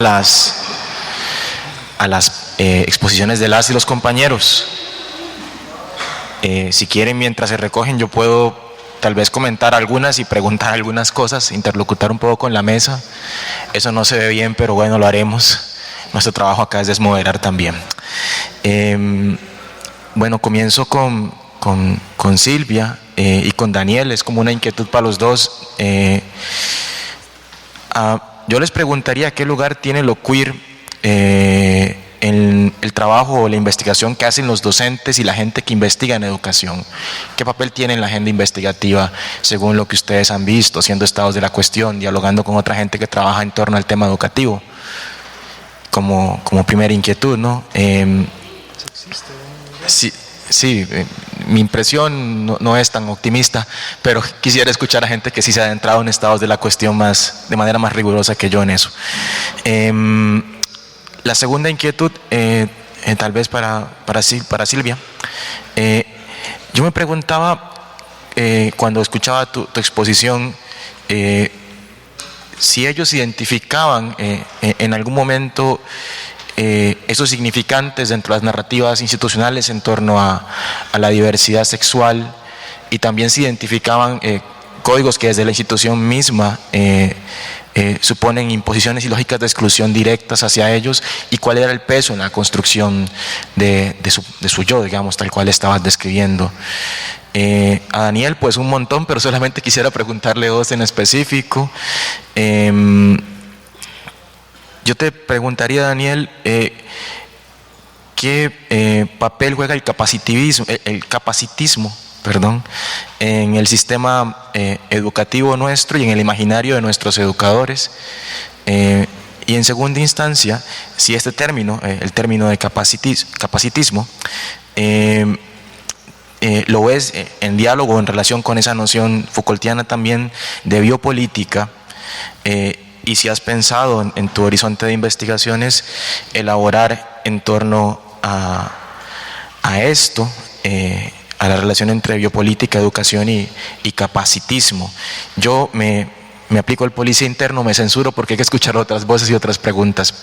a las exposiciones de las y los compañeros. Si quieren, mientras se recogen, yo puedo tal vez comentar algunas y preguntar algunas cosas, interlocutar un poco con la mesa. Eso no se ve bien, pero bueno, lo haremos. Nuestro trabajo acá es desmoderar también. Bueno, comienzo con Silvia y con Daniel. Es como una inquietud para los dos. Yo les preguntaría qué lugar tiene lo queer en el trabajo o la investigación que hacen los docentes y la gente que investiga en educación. ¿Qué papel tiene en la agenda investigativa según lo que ustedes han visto, haciendo estados de la cuestión, dialogando con otra gente que trabaja en torno al tema educativo? Como primera inquietud, ¿no? Sí, mi impresión no es tan optimista, pero quisiera escuchar a gente que sí se ha adentrado en estados de la cuestión de manera más rigurosa que yo en eso. La segunda inquietud, tal vez para Silvia, yo me preguntaba cuando escuchaba tu exposición, si ellos identificaban en algún momento esos significantes dentro de las narrativas institucionales en torno a la diversidad sexual, y también se identificaban códigos que desde la institución misma suponen imposiciones y lógicas de exclusión directas hacia ellos, y cuál era el peso en la construcción de su yo, digamos, tal cual estabas describiendo. A Daniel, pues un montón, pero solamente quisiera preguntarle dos en específico. Yo te preguntaría, Daniel, ¿qué papel juega el capacitismo, en el sistema educativo nuestro y en el imaginario de nuestros educadores? Y en segunda instancia, si este término, el término de capacitismo, lo ves en diálogo en relación con esa noción Foucaultiana también de biopolítica, y si has pensado en tu horizonte de investigaciones elaborar en torno a esto, a la relación entre biopolítica, educación y capacitismo. Yo me aplico el policía interno, me censuro porque hay que escuchar otras voces y otras preguntas.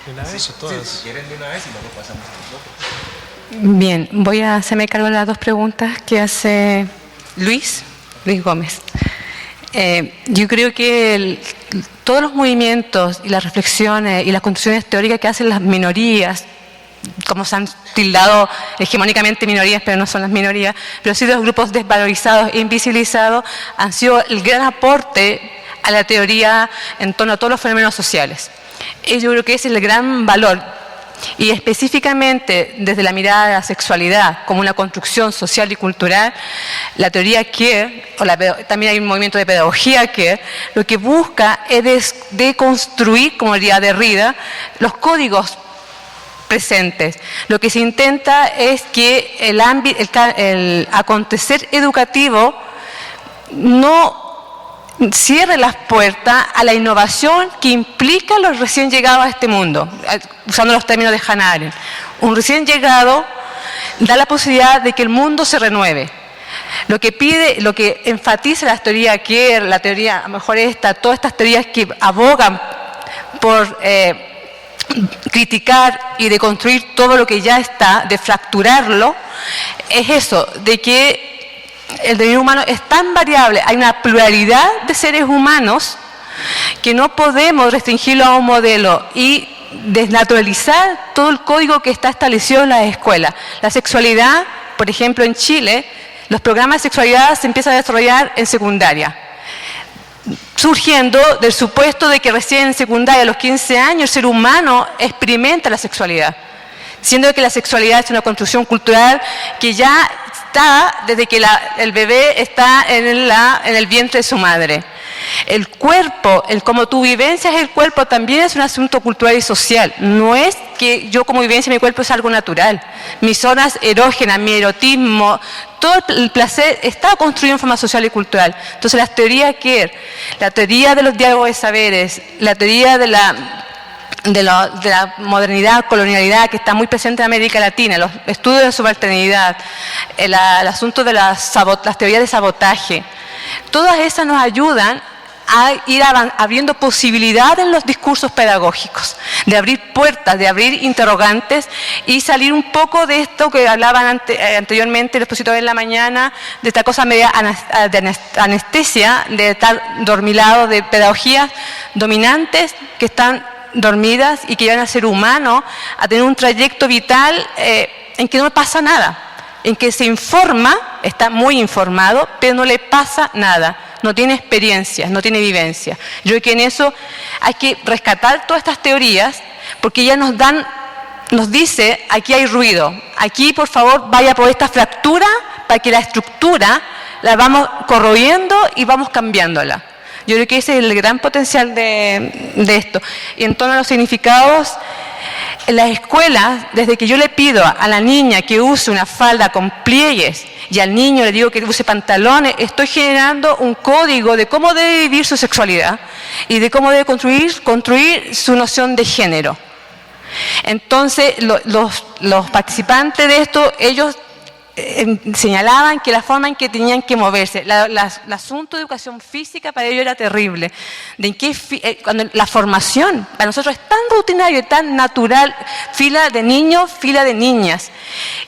¿De una vez o todas? Si quieren de una vez y luego pasamos a nosotros. Bien, voy a hacerme cargo de las dos preguntas que hace Luis Gómez. Yo creo que todos los movimientos y las reflexiones y las construcciones teóricas que hacen las minorías, como se han tildado hegemónicamente minorías, pero no son las minorías, pero sí los grupos desvalorizados e invisibilizados, han sido el gran aporte a la teoría en torno a todos los fenómenos sociales. Yo creo que ese es el gran valor. Y específicamente desde la mirada de la sexualidad como una construcción social y cultural, la teoría queer, también hay un movimiento de pedagogía queer, lo que busca es deconstruir, como diría Derrida, los códigos presentes. Lo que se intenta es que el acontecer educativo no cierre las puertas a la innovación que implica los recién llegados a este mundo, usando los términos de Hannah Arendt. Un recién llegado da la posibilidad de que el mundo se renueve. Lo que enfatiza la teoría queer, la teoría, a lo mejor todas estas teorías que abogan por criticar y deconstruir todo lo que ya está, de fracturarlo, es eso, de que el devenir humano es tan variable, hay una pluralidad de seres humanos que no podemos restringirlo a un modelo y desnaturalizar todo el código que está establecido en las escuelas. La sexualidad, por ejemplo, en Chile, los programas de sexualidad se empiezan a desarrollar en secundaria, surgiendo del supuesto de que recién en secundaria, a los 15 años, el ser humano experimenta la sexualidad, siendo que la sexualidad es una construcción cultural que ya está desde que el bebé está en el vientre de su madre. El cuerpo, cómo tú vivencias el cuerpo, también es un asunto cultural y social. No es que yo como vivencia mi cuerpo es algo natural. Mis zonas erógenas, mi erotismo, todo el placer está construido en forma social y cultural. Entonces las teorías queer, la teoría de los diálogos de saberes, la teoría de la modernidad, colonialidad que está muy presente en América Latina, los estudios de subalternidad, el asunto de las teorías de sabotaje, todas esas nos ayudan a ir abriendo posibilidades en los discursos pedagógicos, de abrir puertas, de abrir interrogantes y salir un poco de esto que hablaban anteriormente los expositores en la mañana, de esta cosa media de anestesia, de estar dormilados, de pedagogías dominantes que están dormidas y que llevan al ser humano a tener un trayecto vital en que no pasa nada, en que se informa, está muy informado, pero no le pasa nada, no tiene experiencias, no tiene vivencia. Yo creo que en eso hay que rescatar todas estas teorías, porque ya nos dice, aquí hay ruido, aquí por favor vaya por esta fractura para que la estructura la vamos corroyendo y vamos cambiándola. Yo creo que ese es el gran potencial de esto. Y en torno a los significados, en las escuelas, desde que yo le pido a la niña que use una falda con pliegues y al niño le digo que use pantalones, estoy generando un código de cómo debe vivir su sexualidad y de cómo debe construir su noción de género. Entonces, los participantes de esto, ellos señalaban que la forma en que tenían que moverse, el asunto de educación física para ellos era terrible, cuando la formación para nosotros es tan rutinario y tan natural, fila de niños, fila de niñas,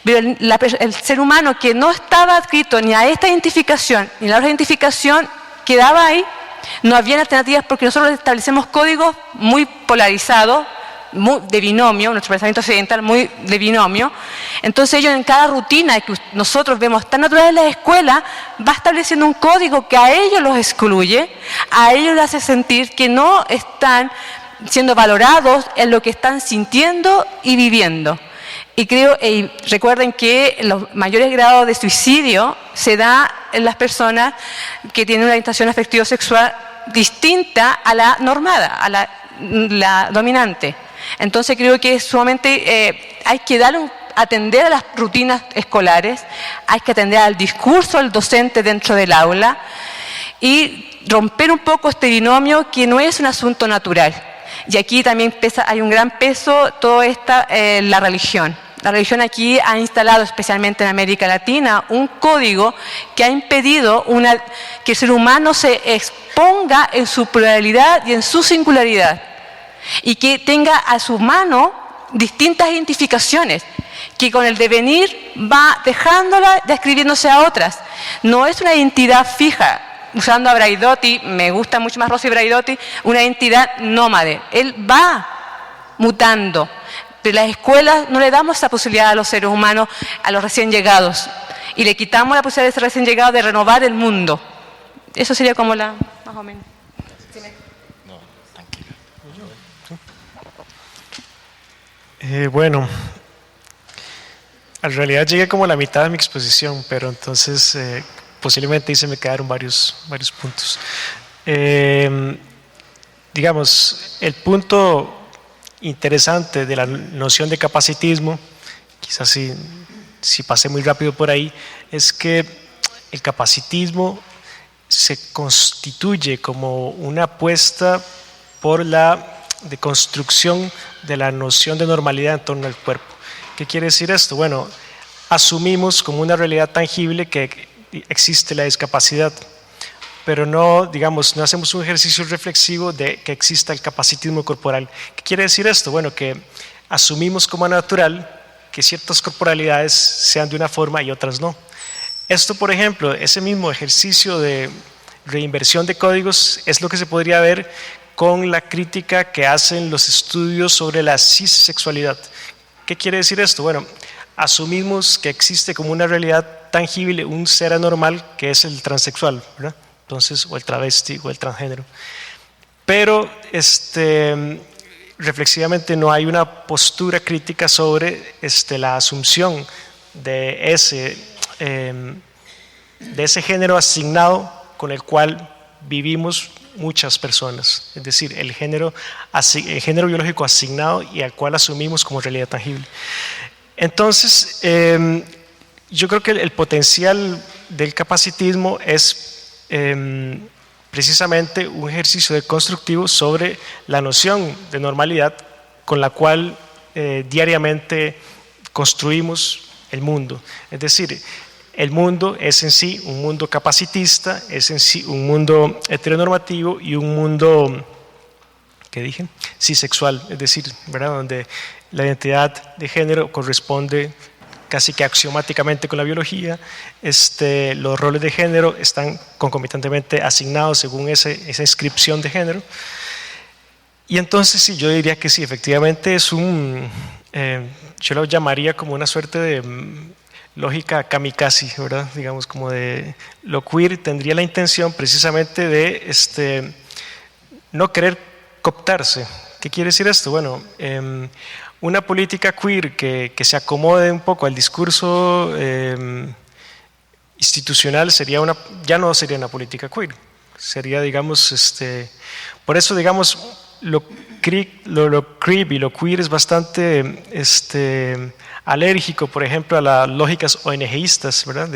pero el ser humano que no estaba adscrito ni a esta identificación ni a la otra identificación quedaba ahí, no había alternativas porque nosotros establecemos códigos muy polarizados, de binomio, nuestro pensamiento occidental muy de binomio. Entonces ellos en cada rutina que nosotros vemos tan natural en la escuela va estableciendo un código que a ellos los excluye, a ellos les hace sentir que no están siendo valorados en lo que están sintiendo y viviendo. Y recuerden que los mayores grados de suicidio se da en las personas que tienen una orientación afectivo-sexual distinta a la normada, a la dominante. Entonces creo que sumamente hay que atender a las rutinas escolares, hay que atender al discurso del docente dentro del aula y romper un poco este binomio que no es un asunto natural. Y aquí también hay un gran peso toda la religión. La religión aquí ha instalado, especialmente en América Latina, un código que ha impedido que el ser humano se exponga en su pluralidad y en su singularidad. Y que tenga a su mano distintas identificaciones, que con el devenir va dejándola, describiéndose a otras. No es una identidad fija, usando a Braidotti, me gusta mucho más Rossi Braidotti, una identidad nómade. Él va mutando, pero las escuelas no le damos esa posibilidad a los seres humanos, a los recién llegados, y le quitamos la posibilidad de ser recién llegados de renovar el mundo. Eso sería como más o menos. Bueno, en realidad llegué como a la mitad de mi exposición, pero entonces posiblemente ahí se me quedaron varios puntos. Digamos, el punto interesante de la noción de capacitismo, quizás si pasé muy rápido por ahí, es que el capacitismo se constituye como una apuesta por la deconstrucción de la noción de normalidad en torno al cuerpo. ¿Qué quiere decir esto? Bueno, asumimos como una realidad tangible que existe la discapacidad, pero no hacemos un ejercicio reflexivo de que exista el capacitismo corporal. ¿Qué quiere decir esto? Bueno, que asumimos como natural que ciertas corporalidades sean de una forma y otras no. Esto, por ejemplo, ese mismo ejercicio de reinversión de códigos es lo que se podría ver con la crítica que hacen los estudios sobre la cissexualidad. ¿Qué quiere decir esto? Bueno, asumimos que existe como una realidad tangible un ser anormal que es el transexual, ¿verdad? Entonces, o el travesti o el transgénero. Pero reflexivamente no hay una postura crítica sobre la asunción de ese género asignado con el cual vivimos muchas personas, es decir, el género biológico asignado y al cual asumimos como realidad tangible. Entonces, yo creo que el potencial del capacitismo es precisamente un ejercicio constructivo sobre la noción de normalidad con la cual diariamente construimos el mundo. Es decir, el mundo es en sí un mundo capacitista, es en sí un mundo heteronormativo y un mundo, ¿qué dije? Sí, sexual, es decir, ¿verdad? Donde la identidad de género corresponde casi que axiomáticamente con la biología, los roles de género están concomitantemente asignados según esa inscripción de género. Y entonces sí, yo diría que sí, efectivamente es yo lo llamaría como una suerte de lógica kamikaze, ¿verdad? Digamos, como de lo queer tendría la intención precisamente de no querer cooptarse. ¿Qué quiere decir esto? Bueno, una política queer que se acomode un poco al discurso institucional ya no sería una política queer, sería, digamos, por eso, digamos, lo creep y lo queer es bastante alérgico, por ejemplo, a las lógicas ONGistas, ¿verdad?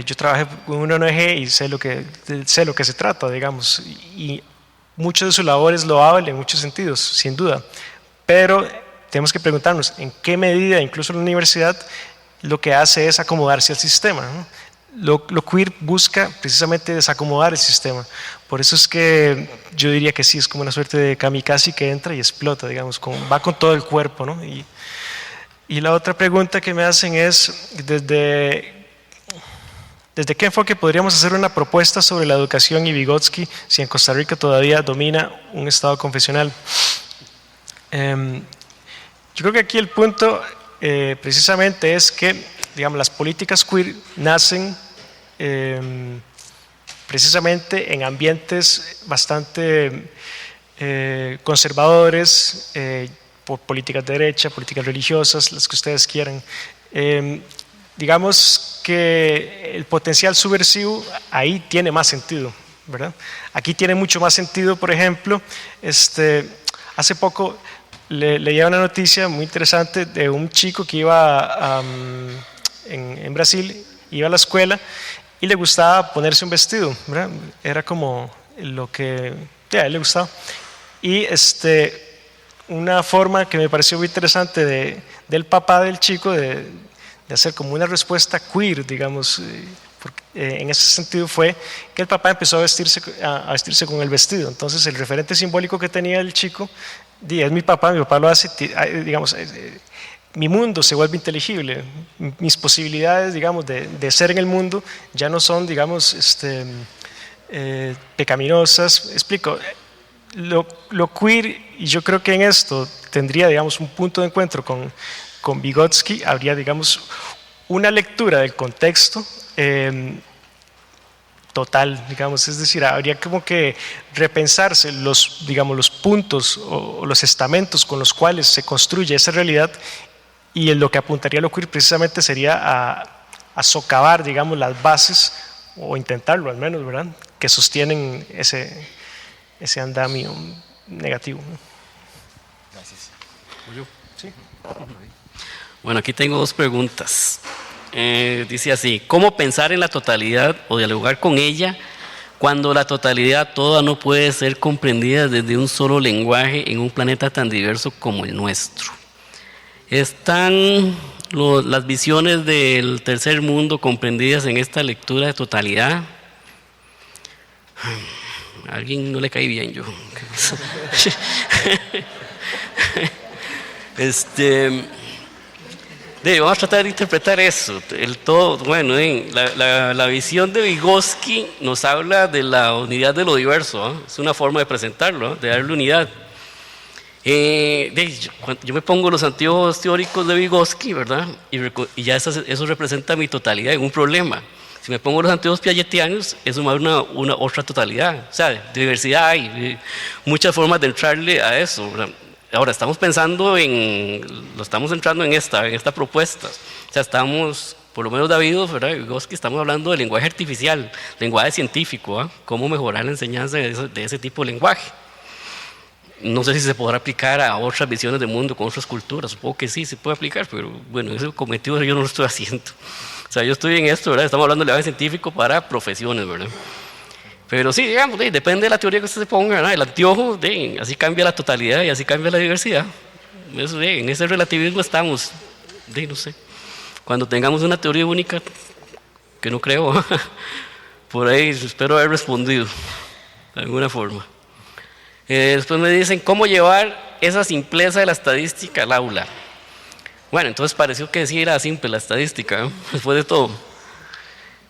Yo trabajé con una ONG y sé lo que se trata, digamos, y mucho de su labor es loable en muchos sentidos, sin duda, pero tenemos que preguntarnos en qué medida, incluso la universidad, lo que hace es acomodarse al sistema, ¿no? Lo queer busca precisamente desacomodar el sistema. Por eso es que yo diría que sí, es como una suerte de kamikaze que entra y explota, digamos, va con todo el cuerpo, ¿no? Y la otra pregunta que me hacen es, ¿desde qué enfoque podríamos hacer una propuesta sobre la educación y Vygotsky si en Costa Rica todavía domina un Estado confesional? Yo creo que aquí el punto precisamente es que, digamos, las políticas queer nacen precisamente en ambientes bastante conservadores, por políticas de derecha, políticas religiosas, las que ustedes quieran. Digamos que el potencial subversivo ahí tiene más sentido, ¿verdad? Aquí tiene mucho más sentido, por ejemplo, hace poco leía una noticia muy interesante de un chico que iba en Brasil, iba a la escuela y le gustaba ponerse un vestido, ¿verdad? Era como lo que a él le gustaba. Y una forma que me pareció muy interesante del papá del chico de hacer como una respuesta queer, digamos, en ese sentido fue que el papá empezó a vestirse con el vestido. Entonces el referente simbólico que tenía el chico, es mi papá lo hace, digamos, mi mundo se vuelve inteligible, mis posibilidades, digamos, de ser en el mundo ya no son, digamos, pecaminosas. Explico, lo queer, y yo creo que en esto tendría, digamos, un punto de encuentro con Vygotsky, habría, digamos, una lectura del contexto total, digamos, es decir, habría como que repensarse digamos, los puntos o los estamentos con los cuales se construye esa realidad, y en lo que apuntaría a lo queer precisamente sería a socavar, digamos, las bases, o intentarlo al menos, ¿verdad?, que sostienen ese andamio negativo. Gracias. Sí. Bueno, aquí tengo dos preguntas. Dice así: ¿cómo pensar en la totalidad o dialogar con ella cuando la totalidad toda no puede ser comprendida desde un solo lenguaje en un planeta tan diverso como el nuestro? ¿Están las visiones del tercer mundo comprendidas en esta lectura de totalidad? A alguien no le cae bien yo. Vamos a tratar de interpretar eso. El todo, bueno, la visión de Vygotsky nos habla de la unidad de lo diverso, ¿eh? Es una forma de presentarlo, ¿eh?, de darle unidad. Yo me pongo los anteojos teóricos de Vygotsky, ¿verdad? Y ya eso representa mi totalidad en un problema. Si me pongo los anteojos piagetianos, eso me da una otra totalidad. O sea, diversidad hay muchas formas de entrarle a eso, ¿verdad? Ahora estamos entrando en esta propuesta. O sea, estamos, por lo menos David, ¿verdad?, Vygotsky, estamos hablando de lenguaje artificial, lenguaje científico, ¿eh?, cómo mejorar la enseñanza de ese tipo de lenguaje. No sé si se podrá aplicar a otras visiones del mundo con otras culturas, supongo que sí se puede aplicar, pero bueno, ese cometido yo no lo estoy haciendo. O sea, yo estoy en esto, ¿verdad?, estamos hablando de lenguaje científico para profesiones, ¿verdad? Pero sí, digamos, depende de la teoría que usted se ponga, ¿verdad? El anteojo, así cambia la totalidad y así cambia la diversidad. Eso, en ese relativismo estamos, no sé. Cuando tengamos una teoría única, que no creo, por ahí espero haber respondido de alguna forma. Después me dicen, ¿cómo llevar esa simpleza de la estadística al aula? Bueno, entonces pareció que sí era simple la estadística, después de todo.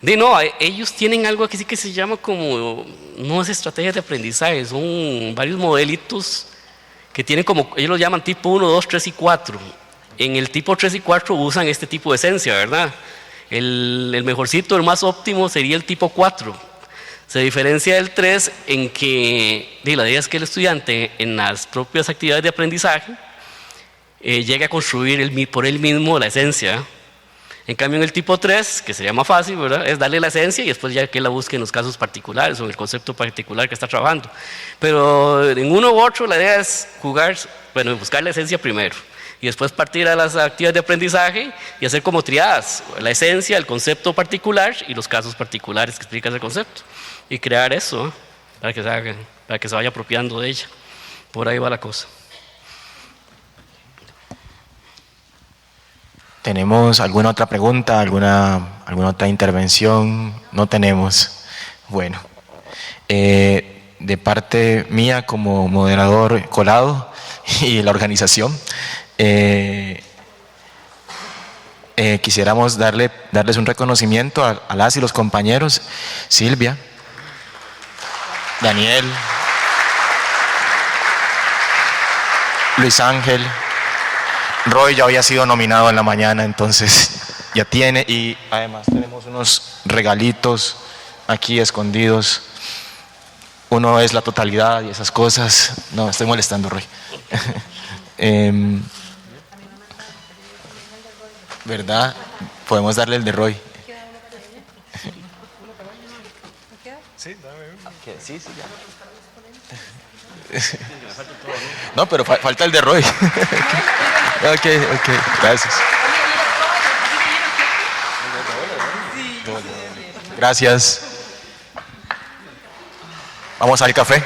No, ellos tienen algo aquí sí que se llama como, no es estrategias de aprendizaje, son varios modelitos que tienen como, ellos los llaman tipo 1, 2, 3 y 4. En el tipo 3 y 4 usan este tipo de esencia, ¿verdad? El mejorcito, el más óptimo sería el tipo 4. Se diferencia del 3 en que la idea es que el estudiante en las propias actividades de aprendizaje llegue a construir por él mismo la esencia. En cambio, en el tipo 3, que sería más fácil, ¿verdad?, es darle la esencia y después ya que él la busque en los casos particulares o en el concepto particular que está trabajando. Pero en uno u otro la idea es buscar la esencia primero y después partir a las actividades de aprendizaje y hacer como triadas, la esencia, el concepto particular y los casos particulares que explican el concepto. Y crear eso, para que se vaya apropiando de ella. Por ahí va la cosa. ¿Tenemos alguna otra pregunta, alguna otra intervención? No tenemos. Bueno, de parte mía como moderador colado y la organización, quisiéramos darles un reconocimiento a las y los compañeros, Silvia, Daniel, Luis Ángel. Roy ya había sido nominado en la mañana, entonces ya tiene, y además tenemos unos regalitos aquí escondidos. Uno es la totalidad y esas cosas. No, estoy molestando, Roy. ¿Verdad? Podemos darle el de Roy. Sí, ya. No, pero falta el de Roy. Ok, gracias. Gracias. Vamos al café.